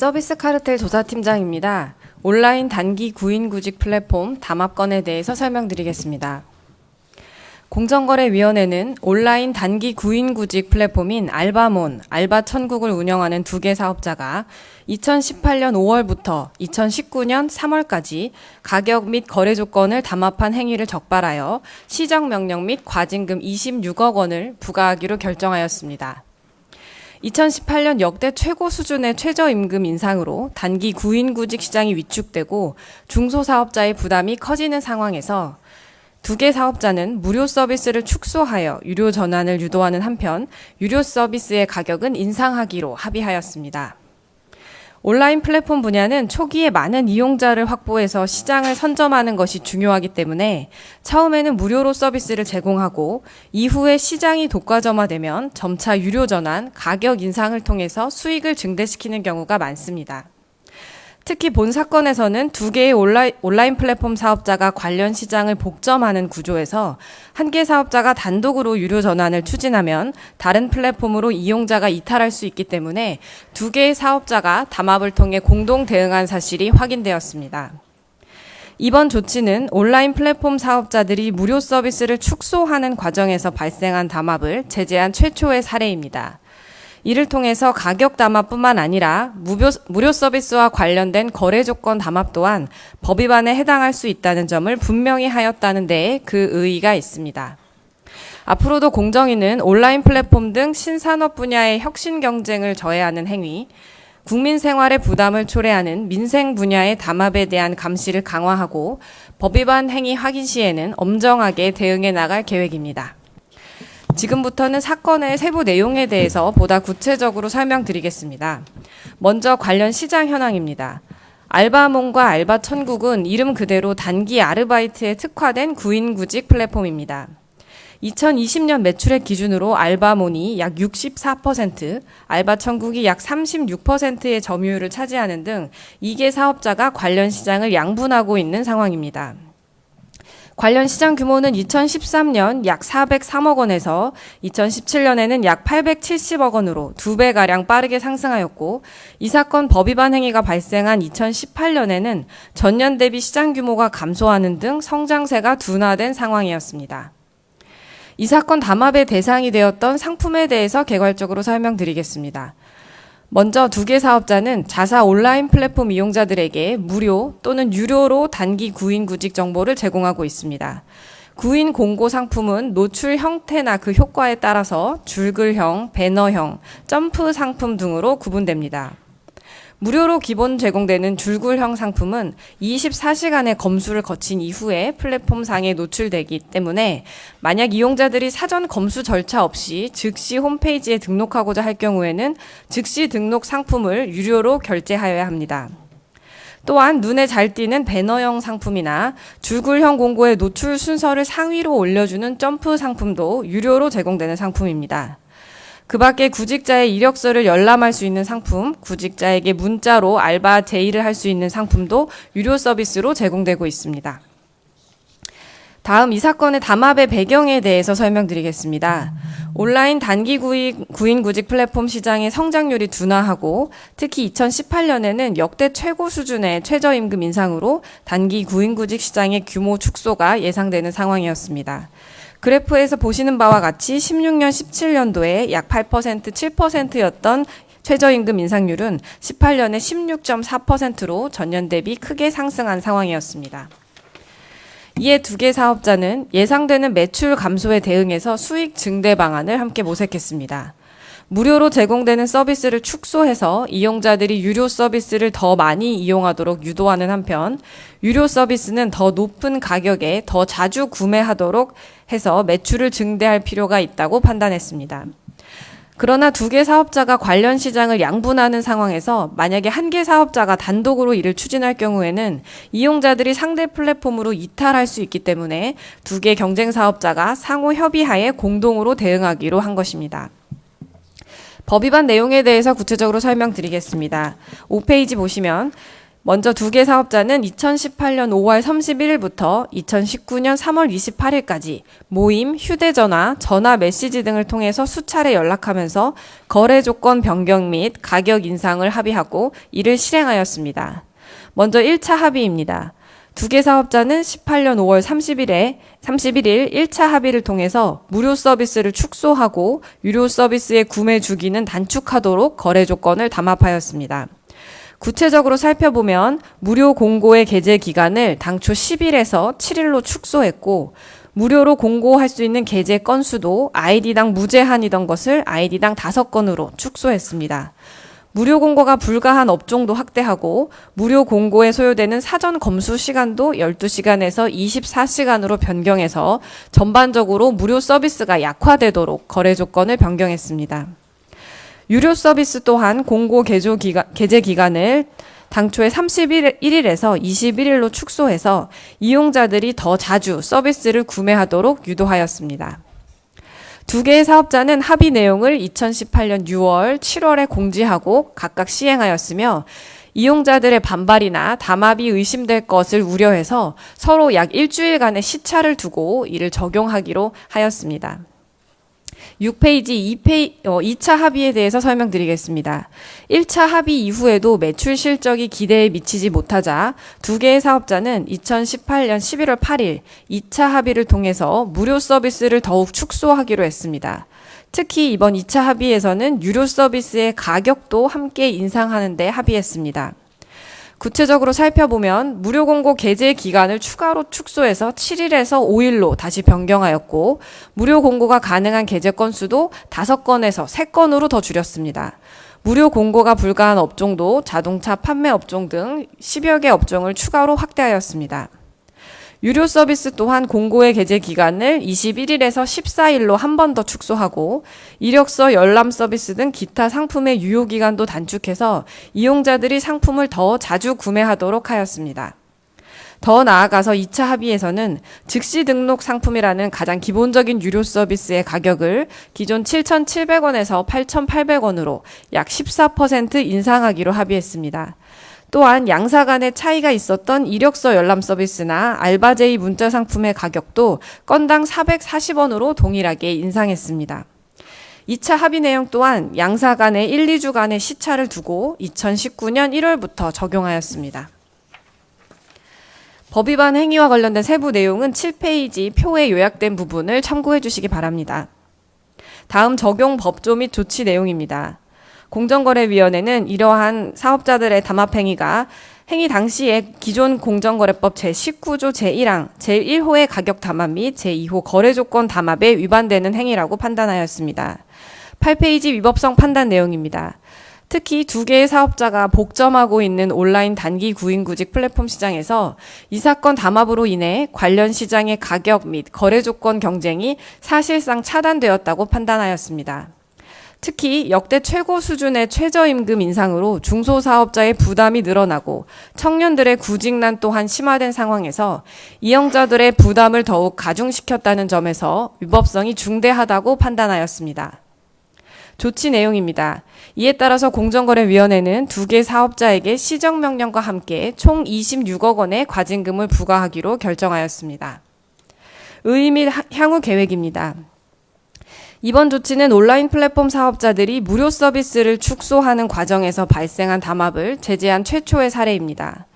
서비스 카르텔 조사팀장입니다. 온라인 단기 구인구직 플랫폼 담합건에 대해서 설명드리겠습니다. 공정거래위원회는 온라인 단기 구인구직 플랫폼인 알바몬, 알바천국을 운영하는 두 개 사업자가 2018년 5월부터 2019년 3월까지 가격 및 거래 조건을 담합한 행위를 적발하여 시정명령 및 과징금 26억 원을 부과하기로 결정하였습니다. 2018년 역대 최고 수준의 최저임금 인상으로 단기 구인구직 시장이 위축되고 중소사업자의 부담이 커지는 상황에서 두 개 사업자는 무료 서비스를 축소하여 유료 전환을 유도하는 한편 유료 서비스의 가격은 인상하기로 합의하였습니다. 온라인 플랫폼 분야는 초기에 많은 이용자를 확보해서 시장을 선점하는 것이 중요하기 때문에 처음에는 무료로 서비스를 제공하고 이후에 시장이 독과점화되면 점차 유료 전환, 가격 인상을 통해서 수익을 증대시키는 경우가 많습니다. 특히 본 사건에서는 두 개의 온라인 플랫폼 사업자가 관련 시장을 복점하는 구조에서 한 개 사업자가 단독으로 유료 전환을 추진하면 다른 플랫폼으로 이용자가 이탈할 수 있기 때문에 두 개의 사업자가 담합을 통해 공동 대응한 사실이 확인되었습니다. 이번 조치는 온라인 플랫폼 사업자들이 무료 서비스를 축소하는 과정에서 발생한 담합을 제재한 최초의 사례입니다. 이를 통해서 가격 담합뿐만 아니라 무료 서비스와 관련된 거래 조건 담합 또한 법 위반에 해당할 수 있다는 점을 분명히 하였다는 데에 그 의의가 있습니다. 앞으로도 공정위는 온라인 플랫폼 등 신산업 분야의 혁신 경쟁을 저해하는 행위, 국민 생활의 부담을 초래하는 민생 분야의 담합에 대한 감시를 강화하고 법 위반 행위 확인 시에는 엄정하게 대응해 나갈 계획입니다. 지금부터는 사건의 세부 내용에 대해서 보다 구체적으로 설명드리겠습니다. 먼저 관련 시장 현황입니다. 알바몬과 알바천국은 이름 그대로 단기 아르바이트에 특화된 구인구직 플랫폼입니다. 2020년 매출액 기준으로 알바몬이 약 64%, 알바천국이 약 36%의 점유율을 차지하는 등 2개 사업자가 관련 시장을 양분하고 있는 상황입니다. 관련 시장 규모는 2013년 약 403억 원에서 2017년에는 약 870억 원으로 2배가량 빠르게 상승하였고 이 사건 법 위반 행위가 발생한 2018년에는 전년 대비 시장 규모가 감소하는 등 성장세가 둔화된 상황이었습니다. 이 사건 담합의 대상이 되었던 상품에 대해서 개괄적으로 설명드리겠습니다. 먼저 두 개 사업자는 자사 온라인 플랫폼 이용자들에게 무료 또는 유료로 단기 구인구직 정보를 제공하고 있습니다. 구인 공고 상품은 노출 형태나 그 효과에 따라서 줄글형, 배너형, 점프 상품 등으로 구분됩니다. 무료로 기본 제공되는 줄글형 상품은 24시간의 검수를 거친 이후에 플랫폼상에 노출되기 때문에 만약 이용자들이 사전 검수 절차 없이 즉시 홈페이지에 등록하고자 할 경우에는 즉시 등록 상품을 유료로 결제하여야 합니다. 또한 눈에 잘 띄는 배너형 상품이나 줄글형 공고의 노출 순서를 상위로 올려주는 점프 상품도 유료로 제공되는 상품입니다. 그 밖에 구직자의 이력서를 열람할 수 있는 상품, 구직자에게 문자로 알바 제의를 할 수 있는 상품도 유료 서비스로 제공되고 있습니다. 다음 이 사건의 담합의 배경에 대해서 설명드리겠습니다. 온라인 단기 구인구직 플랫폼 시장의 성장률이 둔화하고 특히 2018년에는 역대 최고 수준의 최저임금 인상으로 단기 구인구직 시장의 규모 축소가 예상되는 상황이었습니다. 그래프에서 보시는 바와 같이 16년, 17년도에 약 8%, 7%였던 최저임금 인상률은 18년에 16.4%로 전년 대비 크게 상승한 상황이었습니다. 이에 두 개 사업자는 예상되는 매출 감소에 대응해서 수익 증대 방안을 함께 모색했습니다. 무료로 제공되는 서비스를 축소해서 이용자들이 유료 서비스를 더 많이 이용하도록 유도하는 한편 유료 서비스는 더 높은 가격에 더 자주 구매하도록 해서 매출을 증대할 필요가 있다고 판단했습니다. 그러나 두 개 사업자가 관련 시장을 양분하는 상황에서 만약에 한 개 사업자가 단독으로 이를 추진할 경우에는 이용자들이 상대 플랫폼으로 이탈할 수 있기 때문에 두 개 경쟁 사업자가 상호 협의하에 공동으로 대응하기로 한 것입니다. 법 위반 내용에 대해서 구체적으로 설명드리겠습니다. 5페이지 보시면 먼저 두 개 사업자는 2018년 5월 31일부터 2019년 3월 28일까지 모임, 휴대전화, 전화 메시지 등을 통해서 수차례 연락하면서 거래 조건 변경 및 가격 인상을 합의하고 이를 실행하였습니다. 먼저 1차 합의입니다. 두 개 사업자는 18년 5월 31일 1차 합의를 통해서 무료 서비스를 축소하고 유료 서비스의 구매 주기는 단축하도록 거래 조건을 담합하였습니다. 구체적으로 살펴보면 무료 공고의 게재 기간을 당초 10일에서 7일로 축소했고 무료로 공고할 수 있는 게재 건수도 아이디당 무제한이던 것을 아이디당 5건으로 축소했습니다. 무료 공고가 불가한 업종도 확대하고 무료 공고에 소요되는 사전 검수 시간도 12시간에서 24시간으로 변경해서 전반적으로 무료 서비스가 약화되도록 거래 조건을 변경했습니다. 유료 서비스 또한 공고 게재 기간을 당초의 31일에서 21일로 축소해서 이용자들이 더 자주 서비스를 구매하도록 유도하였습니다. 두 개의 사업자는 합의 내용을 2018년 6월, 7월에 공지하고 각각 시행하였으며 이용자들의 반발이나 담합이 의심될 것을 우려해서 서로 약 일주일간의 시차를 두고 이를 적용하기로 하였습니다. 6페이지 2차 합의에 대해서 설명드리겠습니다. 1차 합의 이후에도 매출 실적이 기대에 미치지 못하자 두 개의 사업자는 2018년 11월 8일 2차 합의를 통해서 무료 서비스를 더욱 축소하기로 했습니다. 특히 이번 2차 합의에서는 유료 서비스의 가격도 함께 인상하는 데 합의했습니다. 구체적으로 살펴보면 무료 공고 게재 기간을 추가로 축소해서 7일에서 5일로 다시 변경하였고 무료 공고가 가능한 게재 건수도 5건에서 3건으로 더 줄였습니다. 무료 공고가 불가한 업종도 자동차 판매 업종 등 10여 개 업종을 추가로 확대하였습니다. 유료 서비스 또한 공고의 게재 기간을 21일에서 14일로 한 번 더 축소하고 이력서 열람 서비스 등 기타 상품의 유효 기간도 단축해서 이용자들이 상품을 더 자주 구매하도록 하였습니다. 더 나아가서 2차 합의에서는 즉시 등록 상품이라는 가장 기본적인 유료 서비스의 가격을 기존 7,700원에서 8,800원으로 약 14% 인상하기로 합의했습니다. 또한 양사 간의 차이가 있었던 이력서 열람 서비스나 알바제의 문자 상품의 가격도 건당 440원으로 동일하게 인상했습니다. 2차 합의 내용 또한 양사 간의 1, 2주간의 시차를 두고 2019년 1월부터 적용하였습니다. 법 위반 행위와 관련된 세부 내용은 7페이지 표에 요약된 부분을 참고해 주시기 바랍니다. 다음 적용 법조 및 조치 내용입니다. 공정거래위원회는 이러한 사업자들의 담합행위가 행위 당시에 기존 공정거래법 제19조 제1항 제1호의 가격 담합 및 제2호 거래조건 담합에 위반되는 행위라고 판단하였습니다. 8페이지 위법성 판단 내용입니다. 특히 두 개의 사업자가 복점하고 있는 온라인 단기 구인구직 플랫폼 시장에서 이 사건 담합으로 인해 관련 시장의 가격 및 거래조건 경쟁이 사실상 차단되었다고 판단하였습니다. 특히 역대 최고 수준의 최저임금 인상으로 중소사업자의 부담이 늘어나고 청년들의 구직난 또한 심화된 상황에서 이용자들의 부담을 더욱 가중시켰다는 점에서 위법성이 중대하다고 판단하였습니다. 조치 내용입니다. 이에 따라서 공정거래위원회는 두 개 사업자에게 시정명령과 함께 총 26억 원의 과징금을 부과하기로 결정하였습니다. 의의 및 향후 계획입니다. 이번 조치는 온라인 플랫폼 사업자들이 무료 서비스를 축소하는 과정에서 발생한 담합을 제재한 최초의 사례입니다.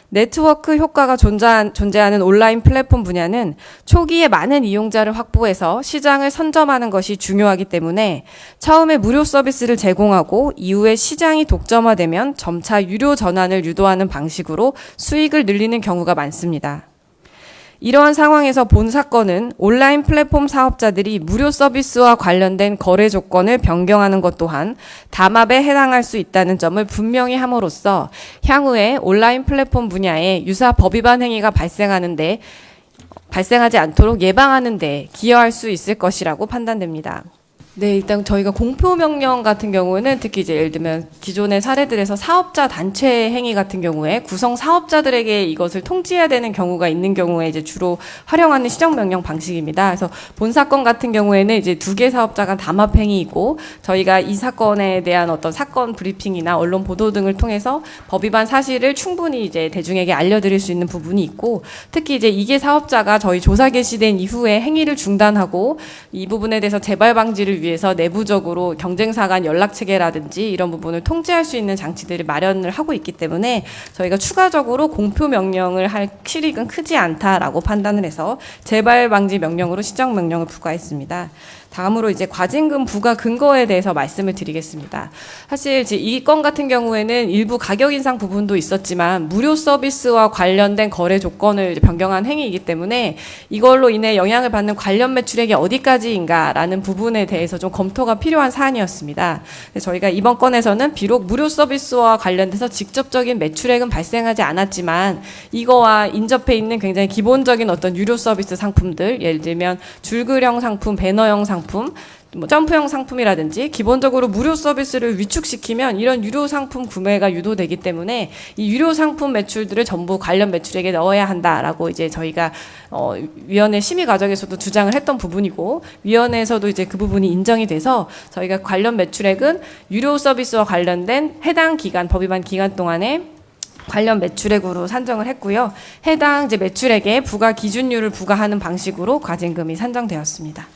네트워크 효과가 존재하는 온라인 플랫폼 분야는 초기에 많은 이용자를 확보해서 시장을 선점하는 것이 중요하기 때문에 처음에 무료 서비스를 제공하고 이후에 시장이 독점화되면 점차 유료 전환을 유도하는 방식으로 수익을 늘리는 경우가 많습니다. 이러한 상황에서 본 사건은 온라인 플랫폼 사업자들이 무료 서비스와 관련된 거래 조건을 변경하는 것 또한 담합에 해당할 수 있다는 점을 분명히 함으로써 향후에 온라인 플랫폼 분야에 유사 법 위반 행위가 발생하지 않도록 예방하는 데 기여할 수 있을 것이라고 판단됩니다. 네, 일단 저희가 공표 명령 같은 경우에는 특히 이제 예를 들면 기존의 사례들에서 사업자 단체 행위 같은 경우에 구성 사업자들에게 이것을 통지해야 되는 경우가 있는 경우에 이제 주로 활용하는 시정 명령 방식입니다. 그래서 본 사건 같은 경우에는 이제 두 개 사업자 간 담합 행위이고 저희가 이 사건에 대한 어떤 사건 브리핑이나 언론 보도 등을 통해서 법 위반 사실을 충분히 이제 대중에게 알려드릴 수 있는 부분이 있고 특히 이제 이게 사업자가 저희 조사 개시된 이후에 행위를 중단하고 이 부분에 대해서 재발 방지를 위해서 내부적으로 경쟁사 간 연락 체계라든지 이런 부분을 통제할 수 있는 장치들을 마련을 하고 있기 때문에 저희가 추가적으로 공표 명령을 할 실익은 크지 않다라고 판단을 해서 재발 방지 명령으로 시정 명령을 부과했습니다. 다음으로 이제 과징금 부과 근거에 대해서 말씀을 드리겠습니다. 사실 이 건 같은 경우에는 일부 가격 인상 부분도 있었지만 무료 서비스와 관련된 거래 조건을 변경한 행위이기 때문에 이걸로 인해 영향을 받는 관련 매출액이 어디까지인가라는 부분에 대해서 좀 검토가 필요한 사안이었습니다. 저희가 이번 건에서는 비록 무료 서비스와 관련돼서 직접적인 매출액은 발생하지 않았지만 이거와 인접해 있는 굉장히 기본적인 어떤 유료 서비스 상품들, 예를 들면 줄글형 상품, 배너형 상품, 뭐 점프형 상품이라든지 기본적으로 무료 서비스를 위축시키면 이런 유료 상품 구매가 유도되기 때문에 이 유료 상품 매출들을 전부 관련 매출액에 넣어야 한다라고 이제 저희가 위원회 심의 과정에서도 주장을 했던 부분이고 위원회에서도 이제 그 부분이 인정이 돼서 저희가 관련 매출액은 유료 서비스와 관련된 해당 기간 법 위반 기간 동안에 관련 매출액으로 산정을 했고요. 해당 이제 매출액에 부가 기준율을 부과하는 방식으로 과징금이 산정되었습니다.